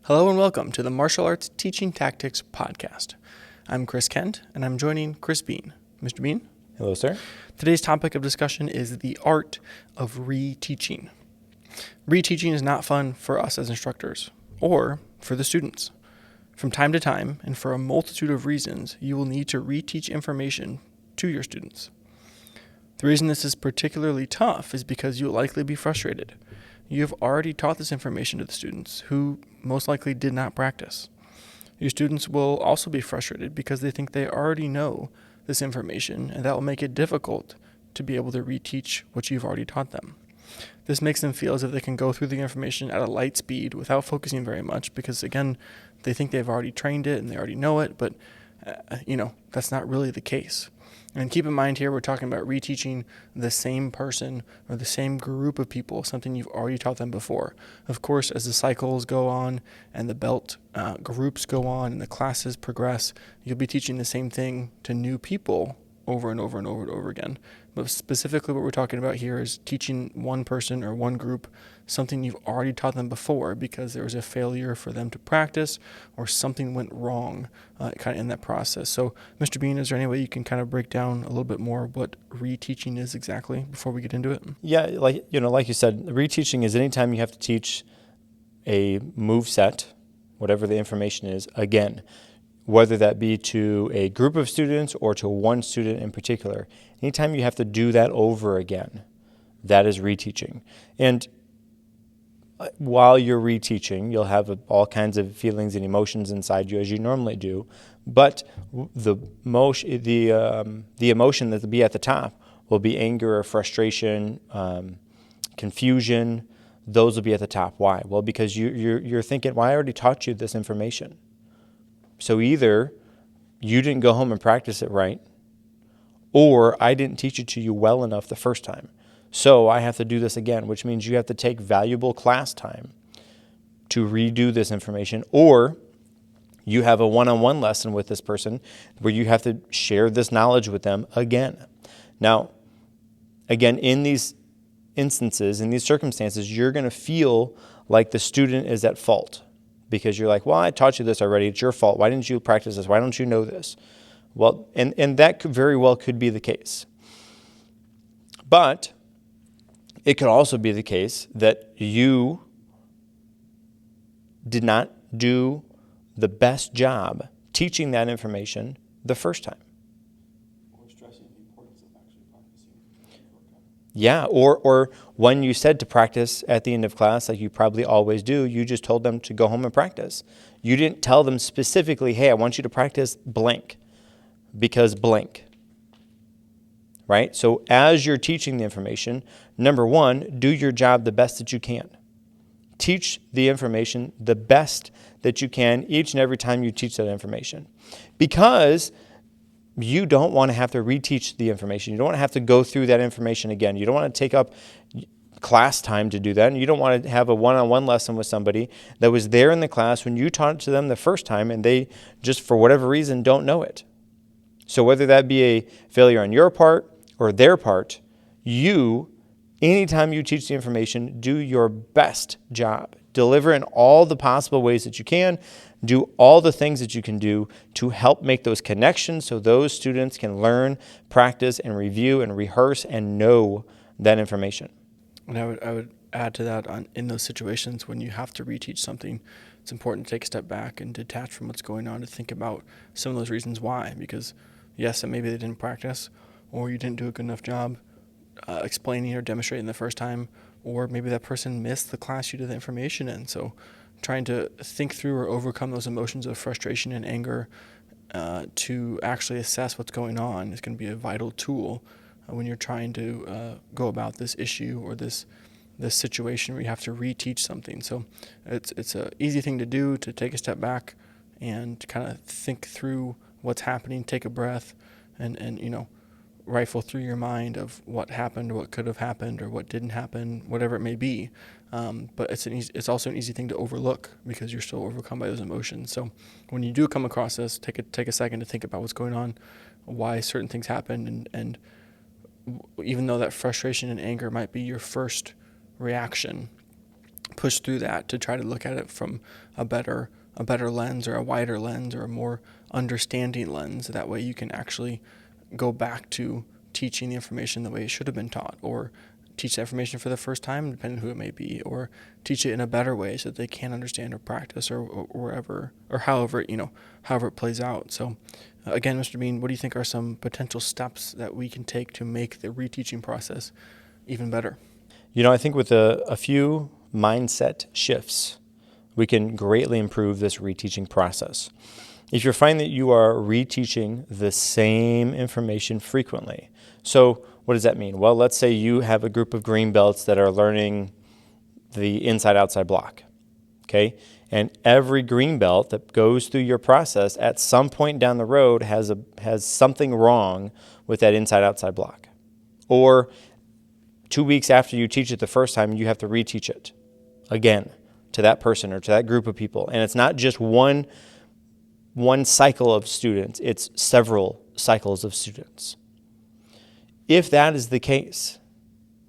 Hello and welcome to the Martial Arts Teaching Tactics Podcast. I'm Chris Kent, and I'm joining Chris Bean. Mr. Bean? Hello, sir. Today's topic of discussion is the art of reteaching. Reteaching is not fun for us as instructors, or for the students. From time to time, and for a multitude of reasons, you will need to reteach information to your students. The reason this is particularly tough is because you'll likely be frustrated. You have already taught this information to the students who most likely did not practice. Your students will also be frustrated because they think they already know this information, and that will make it difficult to be able to reteach what you've already taught them. This makes them feel as if they can go through the information at a light speed without focusing very much because, again, they think they've already trained it and they already know it, but that's not really the case. And keep in mind here, we're talking about reteaching the same person or the same group of people, something you've already taught them before. Of course, as the cycles go on and the belt groups go on and the classes progress, you'll be teaching the same thing to new people over and over and over and over again. But specifically what we're talking about here is teaching one person or one group something you've already taught them before because there was a failure for them to practice or something went wrong kind of in that process. So, Mr. Bean, is there any way you can kind of break down a little bit more what reteaching is exactly before we get into it? Yeah, like you said, reteaching is anytime you have to teach a move set, whatever the information is, again, whether that be to a group of students or to one student in particular. Anytime you have to do that over again, that is reteaching. And while you're reteaching, you'll have all kinds of feelings and emotions inside you as you normally do, but the emotion that will be at the top will be anger or frustration, confusion. Those will be at the top. Why? Well, because you're thinking, well, I already taught you this information. So either you didn't go home and practice it right, or I didn't teach it to you well enough the first time. So I have to do this again, which means you have to take valuable class time to redo this information, or you have a one-on-one lesson with this person where you have to share this knowledge with them again. Now, again, in these instances, in these circumstances, you're going to feel like the student is at fault because you're like, well, I taught you this already. It's your fault. Why didn't you practice this? Why don't you know this? Well, and that very well could be the case. But it could also be the case that you did not do the best job teaching that information the first time. Or stressing the importance of actually practicing. Yeah, or when you said to practice at the end of class, like you probably always do, you just told them to go home and practice. You didn't tell them specifically, hey, I want you to practice blank because blank. Right? So as you're teaching the information, number one, do your job the best that you can. Teach the information the best that you can each and every time you teach that information. Because you don't want to have to reteach the information. You don't want to have to go through that information again. You don't want to take up class time to do that. And you don't want to have a one-on-one lesson with somebody that was there in the class when you taught it to them the first time and they just, for whatever reason, don't know it. So whether that be a failure on your part or their part, anytime you teach the information, do your best job. Deliver in all the possible ways that you can. Do all the things that you can do to help make those connections so those students can learn, practice, and review and rehearse and know that information. And I would add to that in those situations when you have to reteach something, it's important to take a step back and detach from what's going on to think about some of those reasons why. Because yes, maybe they didn't practice or you didn't do a good enough job explaining or demonstrating the first time, or maybe that person missed the class you did the information in. So trying to think through or overcome those emotions of frustration and anger to actually assess what's going on is going to be a vital tool when you're trying to go about this issue or this situation where you have to reteach something. So it's an easy thing to do, to take a step back and kind of think through what's happening, take a breath, and rifle through your mind of what happened or what could have happened or what didn't happen, whatever it may be. But it's also an easy thing to overlook because you're still overcome by those emotions. So when you do come across this, take a second to think about what's going on, why certain things happen, and even though that frustration and anger might be your first reaction, push through that to try to look at it from a better lens, or a wider lens, or a more understanding lens. That way you can actually go back to teaching the information the way it should have been taught, or teach the information for the first time, depending on who it may be, or teach it in a better way so that they can understand or practice, or wherever, or however it plays out. So again, Mr. Bean, what do you think are some potential steps that we can take to make the reteaching process even better? I think with a few mindset shifts, we can greatly improve this reteaching process. If you find that you are reteaching the same information frequently, so what does that mean? Well, let's say you have a group of green belts that are learning the inside-outside block, okay? And every green belt that goes through your process at some point down the road has something wrong with that inside-outside block. Or 2 weeks after you teach it the first time, you have to reteach it again to that person or to that group of people. And it's not just one cycle of students, it's several cycles of students. If that is the case,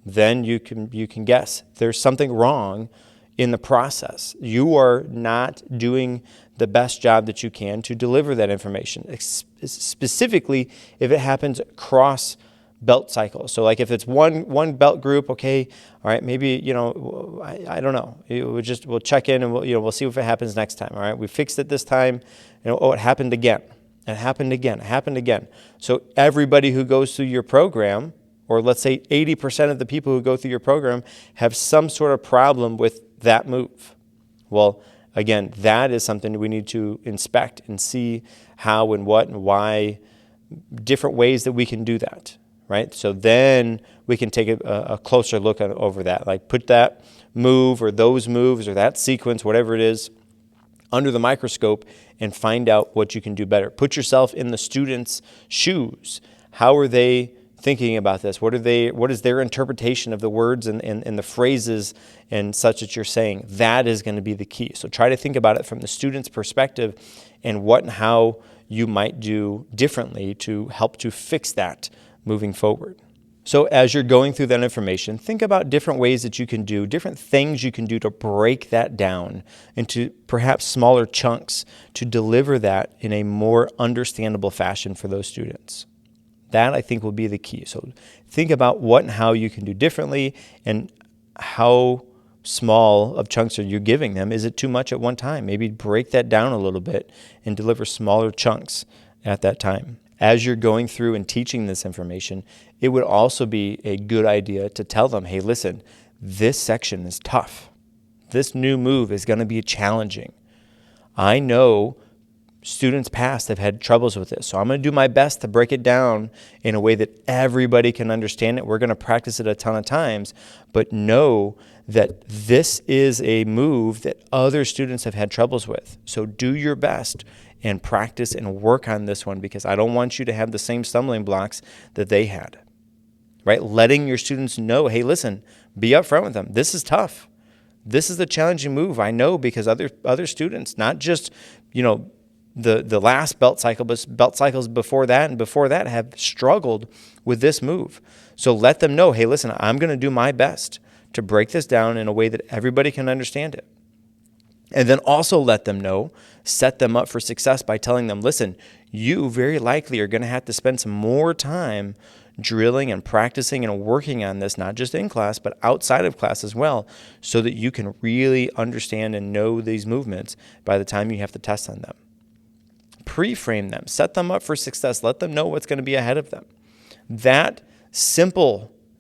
then you can guess there's something wrong in the process. You are not doing the best job that you can to deliver that information, specifically if it happens across belt cycles. So like if it's one belt group, okay, all right, maybe, I don't know. We'll check in and we'll see if it happens next time. All right, we fixed it this time. It happened again. It happened again. It happened again. So everybody who goes through your program, or let's say 80% of the people who go through your program, have some sort of problem with that move. Well, again, that is something we need to inspect and see how and what and why, different ways that we can do that, right? So then we can take a closer look over that, like put that move or those moves or that sequence, whatever it is, under the microscope and find out what you can do better. Put yourself in the student's shoes. How are they thinking about this? What is their interpretation of the words and the phrases and such that you're saying? That is going to be the key. So try to think about it from the student's perspective and what and how you might do differently to help to fix that moving forward. So as you're going through that information, think about different ways that you can do, different things you can do to break that down into perhaps smaller chunks to deliver that in a more understandable fashion for those students. That, I think, will be the key. So think about what and how you can do differently, and how small of chunks are you giving them. Is it too much at one time? Maybe break that down a little bit and deliver smaller chunks at that time. As you're going through and teaching this information, it would also be a good idea to tell them, hey, listen, this section is tough. This new move is going to be challenging. I know students past have had troubles with this, so I'm going to do my best to break it down in a way that everybody can understand it. We're going to practice it a ton of times, but know that this is a move that other students have had troubles with. So do your best and practice and work on this one, because I don't want you to have the same stumbling blocks that they had, right? Letting your students know, hey, listen, be upfront with them. This is tough. This is a challenging move. I know, because other students, not just, the last belt cycle, but belt cycles before that and before that have struggled with this move. So let them know, hey, listen, I'm going to do my best to break this down in a way that everybody can understand it. And then also let them know, set them up for success by telling them, listen, you very likely are going to have to spend some more time drilling and practicing and working on this, not just in class, but outside of class as well, so that you can really understand and know these movements by the time you have to test on them. Pre-frame them, set them up for success, let them know what's going to be ahead of them. That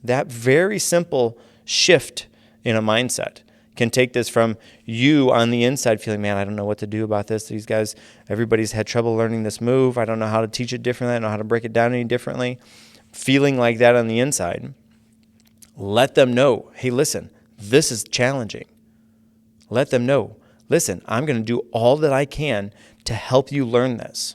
very simple shift in a mindset can take this from you on the inside feeling, man, I don't know what to do about this. These guys, everybody's had trouble learning this move. I don't know how to teach it differently. I don't know how to break it down any differently. Feeling like that on the inside. Let them know, hey, listen, this is challenging. Let them know, listen, I'm going to do all that I can to help you learn this.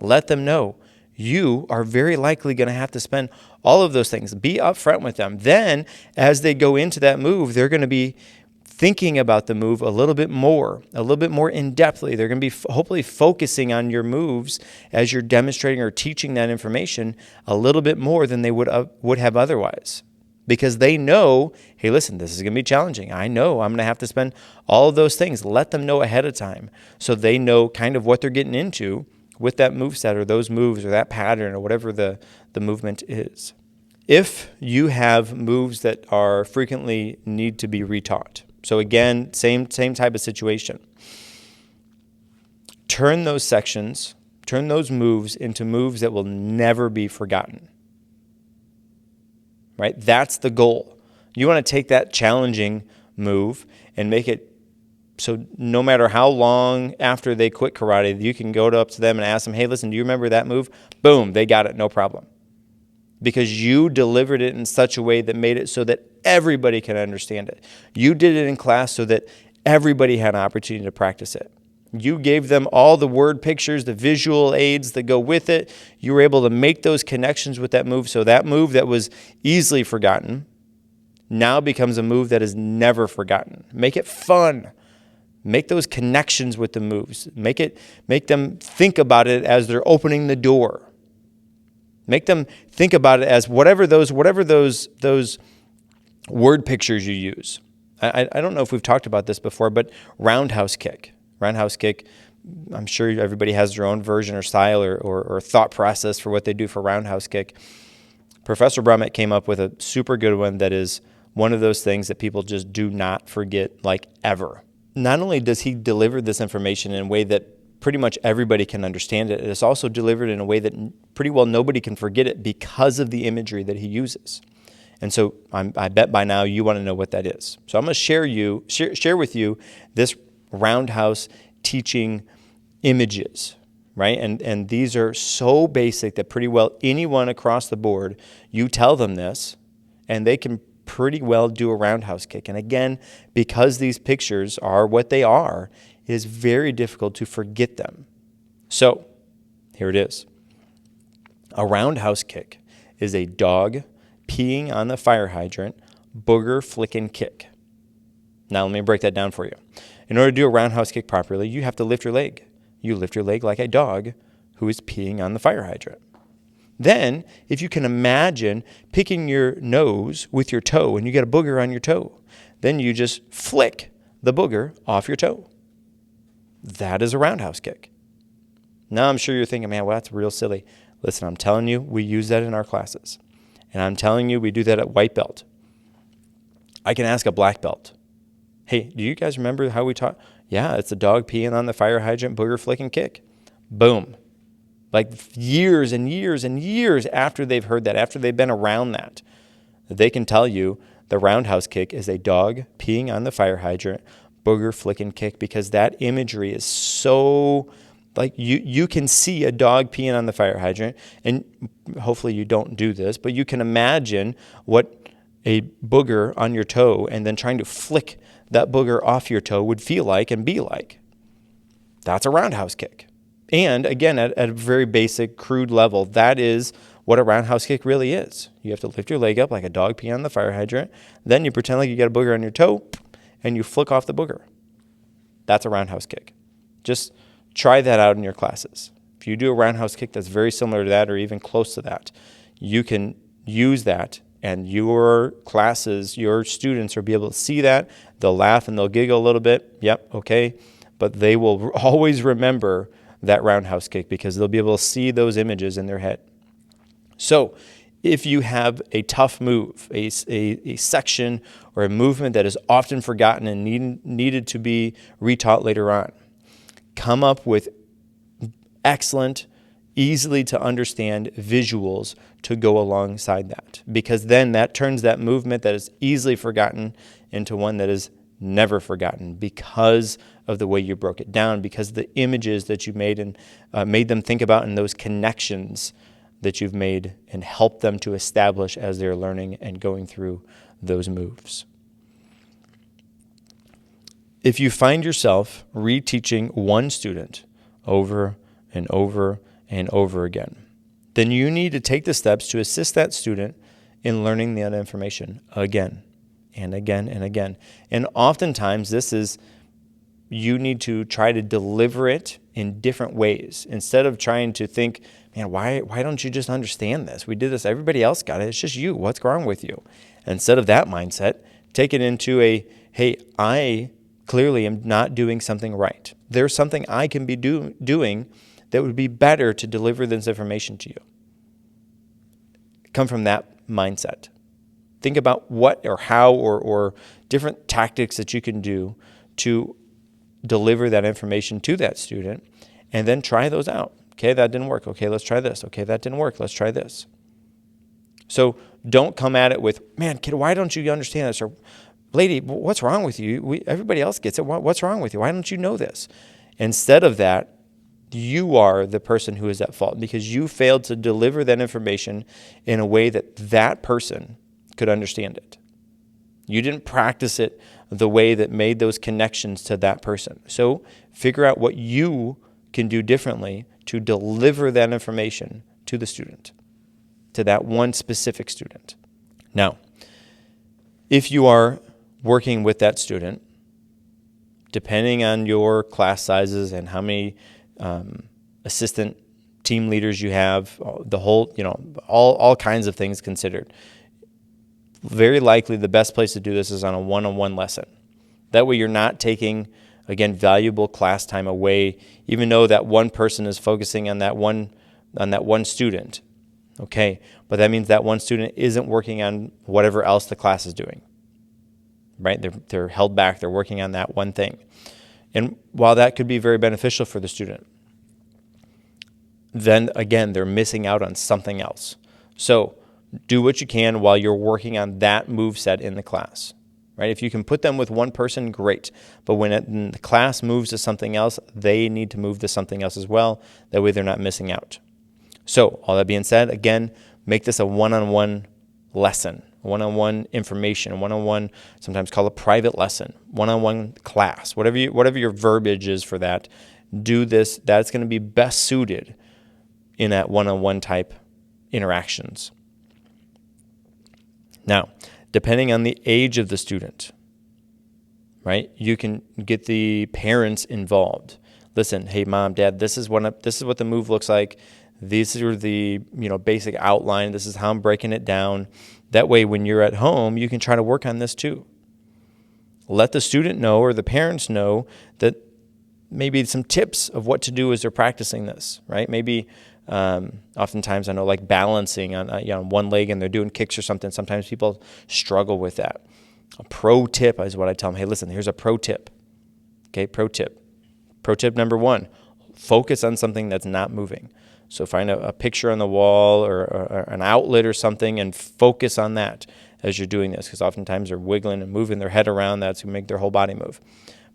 Let them know you are very likely going to have to spend all of those things. Be upfront with them. Then, as they go into that move, they're going to be thinking about the move a little bit more in-depthly. They're going to be hopefully focusing on your moves as you're demonstrating or teaching that information a little bit more than they would have otherwise. because they know, hey, listen, this is going to be challenging. I know I'm going to have to spend all of those things. Let them know ahead of time so they know kind of what they're getting into with that move set or those moves or that pattern or whatever the movement is. If you have moves that are frequently need to be retaught, so again, same type of situation, turn those sections, turn those moves into moves that will never be forgotten. Right? That's the goal. You want to take that challenging move and make it so no matter how long after they quit karate, you can go up to them and ask them, hey, listen, do you remember that move? Boom, they got it, no problem. Because you delivered it in such a way that made it so that everybody can understand it. You did it in class so that everybody had an opportunity to practice it. You gave them all the word pictures, the visual aids that go with it. You were able to make those connections with that move. So that move that was easily forgotten now becomes a move that is never forgotten. Make it fun. Make those connections with the moves. Make them think about it as they're opening the door. Make them think about it as whatever those word pictures you use. I don't know if we've talked about this before, but roundhouse kick. Roundhouse kick, I'm sure everybody has their own version or style or thought process for what they do for roundhouse kick. Professor Brummett came up with a super good one that is one of those things that people just do not forget, like ever. Not only does he deliver this information in a way that pretty much everybody can understand it, it's also delivered in a way that pretty well nobody can forget it because of the imagery that he uses. And so I bet by now you want to know what that is. So I'm going to share with you this roundhouse teaching images, right? And these are so basic that pretty well anyone across the board, you tell them this, and they can pretty well do a roundhouse kick. And again, because these pictures are what they are, it is very difficult to forget them. So here it is. A roundhouse kick is a dog peeing on the fire hydrant, booger flicking kick. Now let me break that down for you. In order to do a roundhouse kick properly, you have to lift your leg. You lift your leg like a dog who is peeing on the fire hydrant. Then, if you can imagine picking your nose with your toe and you get a booger on your toe, then you just flick the booger off your toe. That is a roundhouse kick. Now I'm sure you're thinking, man, well, that's real silly. Listen, I'm telling you, we use that in our classes. And I'm telling you, we do that at white belt. I can ask a black belt, hey, do you guys remember how we taught? Yeah, it's a dog peeing on the fire hydrant, booger flicking kick. Boom. Like years and years and years after they've heard that, after they've been around that, they can tell you the roundhouse kick is a dog peeing on the fire hydrant, booger flicking kick, because that imagery is so, like you can see a dog peeing on the fire hydrant, and hopefully you don't do this, but you can imagine what a booger on your toe and then trying to flick that booger off your toe would feel like and be like. That's a roundhouse kick. And again, at a very basic, crude level, that is what a roundhouse kick really is. You have to lift your leg up like a dog peeing on the fire hydrant. Then you pretend like you got a booger on your toe, and you flick off the booger. That's a roundhouse kick. Just try that out in your classes. If you do a roundhouse kick that's very similar to that or even close to that, you can use that, and your classes, your students will be able to see that. They'll laugh and they'll giggle a little bit. Yep, okay. But they will always remember that roundhouse kick because they'll be able to see those images in their head. So if you have a tough move, a section or a movement that is often forgotten and needed to be retaught later on, come up with excellent, easily to understand visuals to go alongside that, because then that turns that movement that is easily forgotten into one that is never forgotten because of the way you broke it down, because of the images that you made and made them think about, and those connections that you've made and helped them to establish as they're learning and going through those moves. If you find yourself reteaching one student over and over and over again, then you need to take the steps to assist that student in learning that information again and again and again. And oftentimes this is, you need to try to deliver it in different ways. Instead of trying to think, man, why don't you just understand this? We did this. Everybody else got it. It's just you. What's wrong with you? Instead of that mindset, take it into hey, I clearly am not doing something right. There's something I can be doing that would be better to deliver this information to you. Come from that mindset. Think about what or how or different tactics that you can do to deliver that information to that student, and then try those out. Okay, that didn't work. Okay, let's try this. Okay, that didn't work. Let's try this. So don't come at it with, man, kid, why don't you understand this? Or, lady, what's wrong with you? Everybody else gets it. What's wrong with you? Why don't you know this? Instead of that, you are the person who is at fault because you failed to deliver that information in a way that that person could understand it. You didn't practice it the way that made those connections to that person. So figure out what you can do differently to deliver that information to the student, to that one specific student. Now, if you are working with that student, depending on your class sizes and how many assistant team leaders you have, the whole, all kinds of things considered, very likely the best place to do this is on a one-on-one lesson. That way you're not taking, again, valuable class time away, even though that one person is focusing on that one student. Okay, but that means that one student isn't working on whatever else the class is doing. Right? They're held back. They're working on that one thing. And while that could be very beneficial for the student, then again, they're missing out on something else. So do what you can while you're working on that move set in the class, right? If you can put them with one person, great. But when the class moves to something else, they need to move to something else as well. That way they're not missing out. So all that being said, again, make this a one-on-one lesson, one-on-one information, one-on-one, sometimes call a private lesson, one-on-one class, whatever your verbiage is for that. Do this. That's going to be best suited in that one-on-one type interactions. Now, depending on the age of the student, right, you can get the parents involved. Listen, hey, mom, dad, this is what the move looks like. These are the basic outline. This is how I'm breaking it down. That way, when you're at home, you can try to work on this too. Let the student know or the parents know that maybe some tips of what to do as they're practicing this, right? Maybe oftentimes I know like balancing on one leg and they're doing kicks or something. Sometimes people struggle with that. A pro tip is what I tell them. Hey, listen, here's a pro tip. Okay, pro tip. Pro tip number 1, focus on something that's not moving. So find a picture on the wall or an outlet or something and focus on that as you're doing this, because oftentimes they're wiggling and moving their head around. That's going to make their whole body move.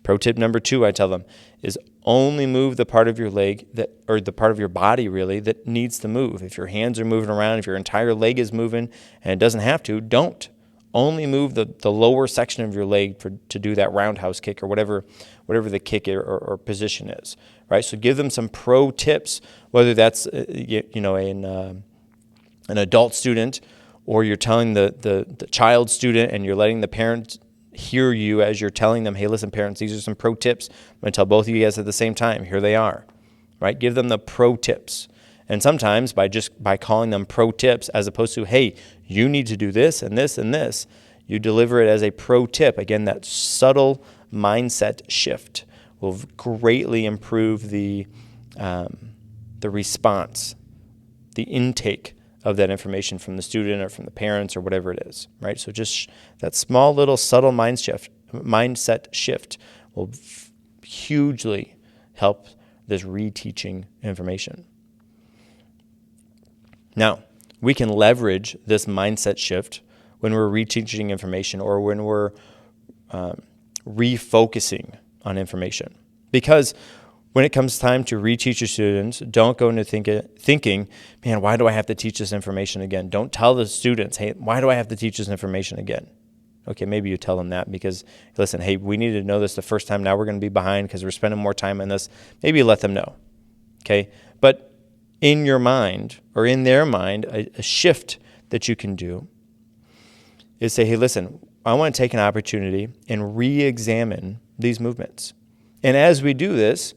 Pro tip number 2, I tell them, is only move the part of your leg or the part of your body really that needs to move. If your hands are moving around, if your entire leg is moving and it doesn't have to, don't. Only move the lower section of your leg to do that roundhouse kick or whatever the kick or position is, right? So give them some pro tips, whether that's an adult student or you're telling the child student and you're letting the parent hear you as you're telling them, hey, listen, parents, these are some pro tips. I'm going to tell both of you guys at the same time. Here they are, right? Give them the pro tips. And sometimes by calling them pro tips as opposed to, hey, you need to do this and this and this, you deliver it as a pro tip. Again, that subtle mindset shift will greatly improve the response, the intake of that information from the student or from the parents or whatever it is, right? So just that small little subtle mindset shift will hugely help this reteaching information. Now, we can leverage this mindset shift when we're reteaching information or when we're refocusing on information. Because when it comes time to reteach your students, don't go into thinking, man, why do I have to teach this information again? Don't tell the students, hey, why do I have to teach this information again? Okay, maybe you tell them that because, listen, hey, we needed to know this the first time. Now we're going to be behind because we're spending more time on this. Maybe let them know, okay? But in your mind or in their mind, a shift that you can do is say, hey, listen, I want to take an opportunity and re-examine these movements. And as we do this,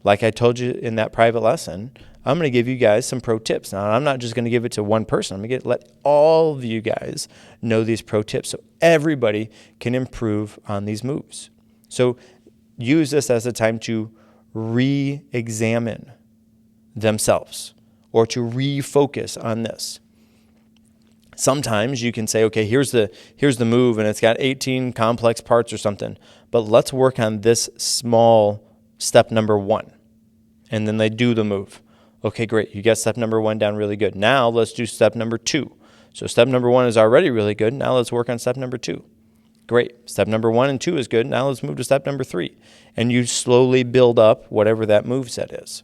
like I told you in that private lesson, I'm going to give you guys some pro tips. Now, I'm not just going to give it to one person. I'm going to let all of you guys know these pro tips so everybody can improve on these moves. So use this as a time to re-examine themselves or to refocus on this. Sometimes you can say, okay, here's the move and it's got 18 complex parts or something, but let's work on this small step number 1. And then they do the move. Okay, great. You got step number 1 down really good. Now let's do step number 2. So step number 1 is already really good. Now let's work on step number 2. Great. Step number 1 and 2 is good. Now let's move to step number 3. And you slowly build up whatever that move set is,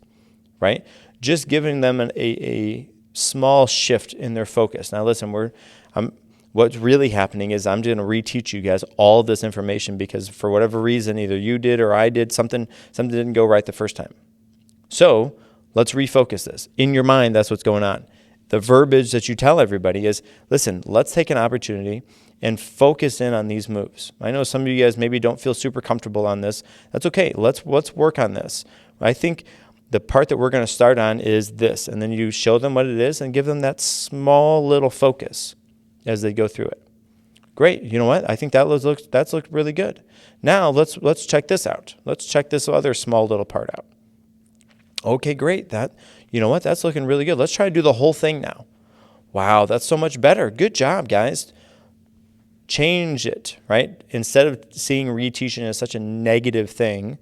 right? Just giving them a small shift in their focus. Now listen, what's really happening is I'm going to reteach you guys all this information because for whatever reason, either you did or I did, something didn't go right the first time. So let's refocus this. In your mind, that's what's going on. The verbiage that you tell everybody is, listen, let's take an opportunity and focus in on these moves. I know some of you guys maybe don't feel super comfortable on this. That's okay. Let's work on this. I think the part that we're going to start on is this, and then you show them what it is and give them that small little focus as they go through it. Great. You know what? I think that's looked really good. Now let's check this out. Let's check this other small little part out. Okay, great. You know what? That's looking really good. Let's try to do the whole thing now. Wow, that's so much better. Good job, guys. Change it, right? Instead of seeing reteaching as such a negative thing,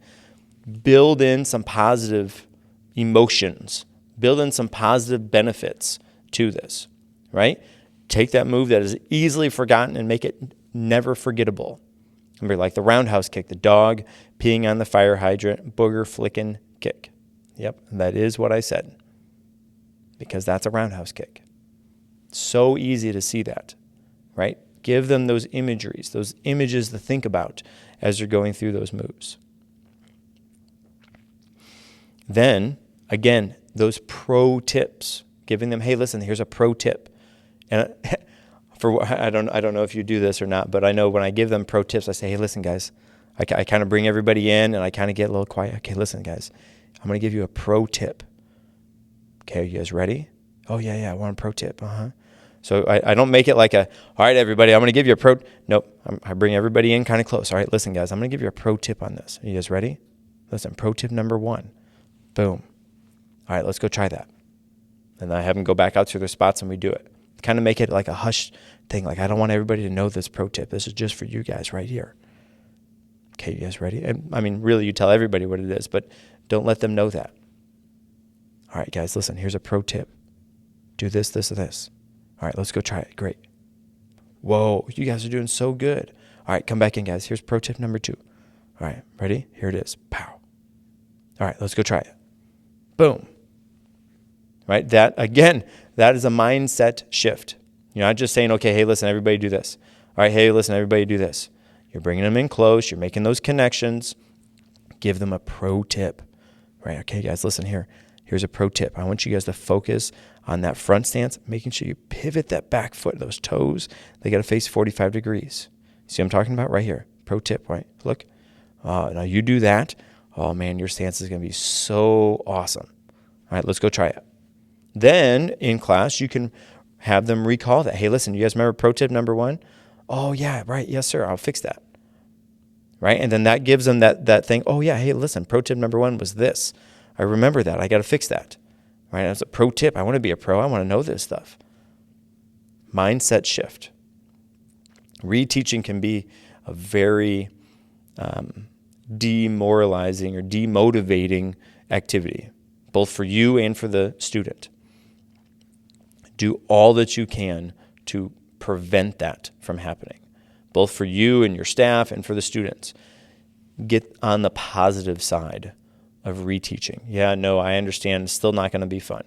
build in some positive emotions. Build in some positive benefits to this, right? Take that move that is easily forgotten and make it never forgettable. Remember, like the roundhouse kick, the dog peeing on the fire hydrant, booger flicking kick. Yep, that is what I said, because that's a roundhouse kick. So easy to see that, right? Give them those imageries, those images to think about as you're going through those moves. Then, again, those pro tips, giving them, hey, listen, here's a pro tip. And I don't know if you do this or not, but I know when I give them pro tips, I say, hey, listen, guys, I kind of bring everybody in and I kind of get a little quiet. Okay, listen, guys, I'm going to give you a pro tip. Okay, are you guys ready? Oh, yeah, I want a pro tip. So I don't make it like all right, everybody, I'm going to give you a pro. Nope, I bring everybody in kind of close. All right, listen, guys, I'm going to give you a pro tip on this. Are you guys ready? Listen, pro tip number 1. Boom. All right, let's go try that. And I have them go back out to their spots and we do it. Kind of make it like a hush thing. Like, I don't want everybody to know this pro tip. This is just for you guys right here. Okay, you guys ready? And I mean, really, you tell everybody what it is, but don't let them know that. All right, guys, listen, here's a pro tip. Do this, this, and this. All right, let's go try it. Great. Whoa, you guys are doing so good. All right, come back in, guys. Here's pro tip number 2. All right, ready? Here it is. Pow. All right, let's go try it. Boom. Right? That is a mindset shift. You're not just saying, okay, hey, listen, everybody do this. All right, hey, listen, everybody do this. You're bringing them in close. You're making those connections. Give them a pro tip. Right? Okay, guys, listen here. Here's a pro tip. I want you guys to focus on that front stance, making sure you pivot that back foot, those toes. They got to face 45 degrees. See what I'm talking about? Right here. Pro tip, right? Look. Now you do that. Oh, man, your stance is going to be so awesome. All right, let's go try it. Then in class, you can have them recall that. Hey, listen, you guys remember pro tip number 1? Oh, yeah, right. Yes, sir. I'll fix that. Right? And then that gives them that thing. Oh, yeah. Hey, listen, pro tip number 1 was this. I remember that. I got to fix that. Right? That's a pro tip. I want to be a pro. I want to know this stuff. Mindset shift. Reteaching can be a very demoralizing or demotivating activity, both for you and for the student. Do all that you can to prevent that from happening, both for you and your staff and for the students. Get on the positive side of reteaching. Yeah, no, I understand it's still not going to be fun.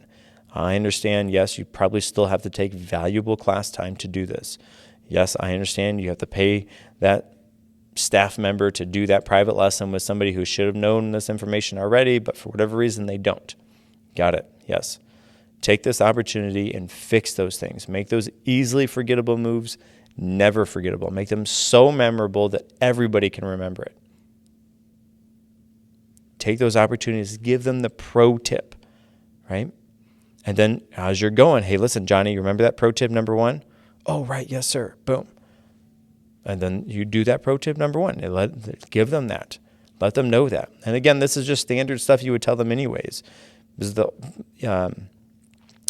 I understand, yes, you probably still have to take valuable class time to do this. Yes, I understand you have to pay that staff member to do that private lesson with somebody who should have known this information already, but for whatever reason they don't. Got it, yes. Take this opportunity and fix those things. Make those easily forgettable moves never forgettable. Make them so memorable that everybody can remember it. take those opportunities, give them the pro tip, right? And then as you're going, hey, listen, Johnny, you remember that pro tip number 1? Oh, right. Yes, sir. Boom. And then you do that pro tip number 1. Give them that. Let them know that. And again, this is just standard stuff you would tell them anyways. This is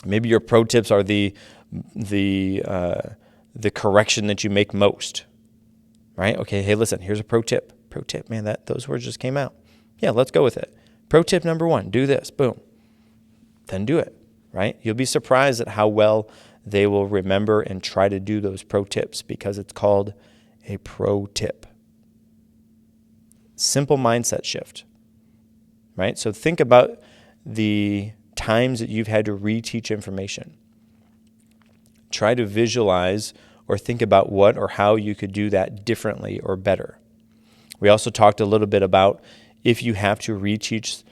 maybe your pro tips are the correction that you make most, right? Okay, hey, listen, here's a pro tip. Pro tip, man, those words just came out. Yeah, let's go with it. Pro tip number 1, do this. Boom. Then do it, right? You'll be surprised at how well they will remember and try to do those pro tips because it's called a pro tip. Simple mindset shift, right? So think about the times that you've had to reteach information. Try to visualize or think about what or how you could do that differently or better. We also talked a little bit about if you have to reteach,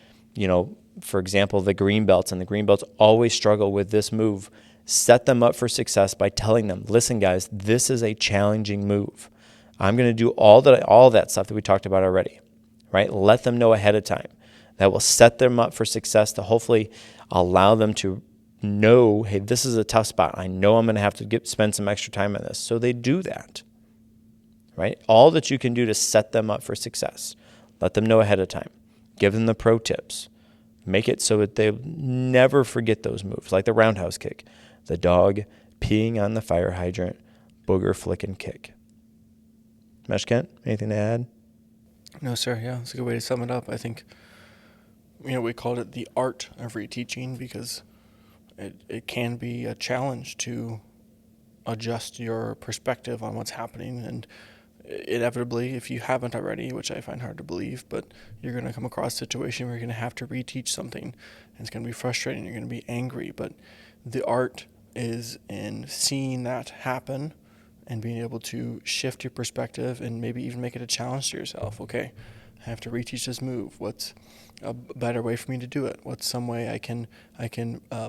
for example, the green belts, and the green belts always struggle with this move. Set them up for success by telling them, listen, guys, this is a challenging move. I'm going to do all that stuff that we talked about already, right? Let them know ahead of time. That will set them up for success to hopefully allow them to know, hey, this is a tough spot. I know I'm going to have to spend some extra time on this. So they do that, right? All that you can do to set them up for success. Let them know ahead of time. Give them the pro tips. Make it so that they never forget those moves, like the roundhouse kick, the dog peeing on the fire hydrant, booger flicking kick. Mesh Kent, anything to add? No, sir. Yeah, that's a good way to sum it up. I think, we called it the art of reteaching because it can be a challenge to adjust your perspective on what's happening. And inevitably, if you haven't already, which I find hard to believe, but you're going to come across a situation where you're going to have to reteach something. And it's going to be frustrating. You're going to be angry. But the art is in seeing that happen and being able to shift your perspective and maybe even make it a challenge to yourself. Okay, I have to reteach this move. What's a better way for me to do it? What's some way I can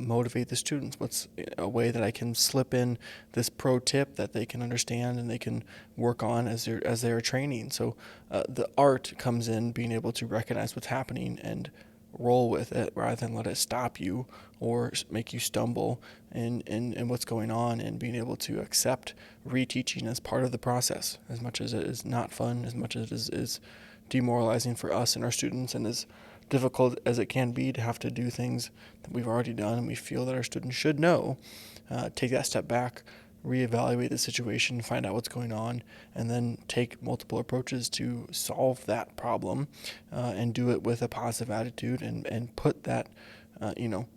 motivate the students? What's a way that I can slip in this pro tip that they can understand and they can work on as they're training? So the art comes in being able to recognize what's happening and roll with it rather than let it stop you or make you stumble in what's going on, and being able to accept reteaching as part of the process, as much as it is not fun, as much as it is demoralizing for us and our students, and as difficult as it can be to have to do things that we've already done and we feel that our students should know. Take that step back, reevaluate the situation, find out what's going on, and then take multiple approaches to solve that problem, and do it with a positive attitude and put that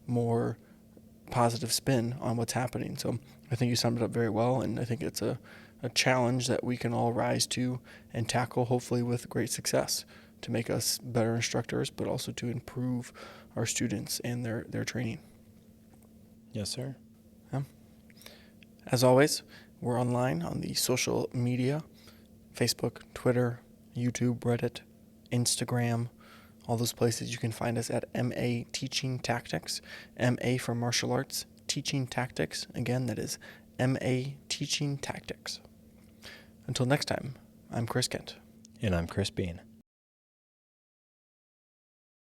more positive spin on what's happening. So I think you summed it up very well, and I think it's a challenge that we can all rise to and tackle, hopefully with great success, to make us better instructors, but also to improve our students and their training. Yes, sir. Yeah. As always, we're online on the social media, Facebook, Twitter, YouTube, Reddit, Instagram, all those places. You can find us at MA Teaching Tactics, MA for Martial Arts, Teaching Tactics. Again, that is MA Teaching Tactics. Until next time, I'm Chris Kent. And I'm Chris Bean.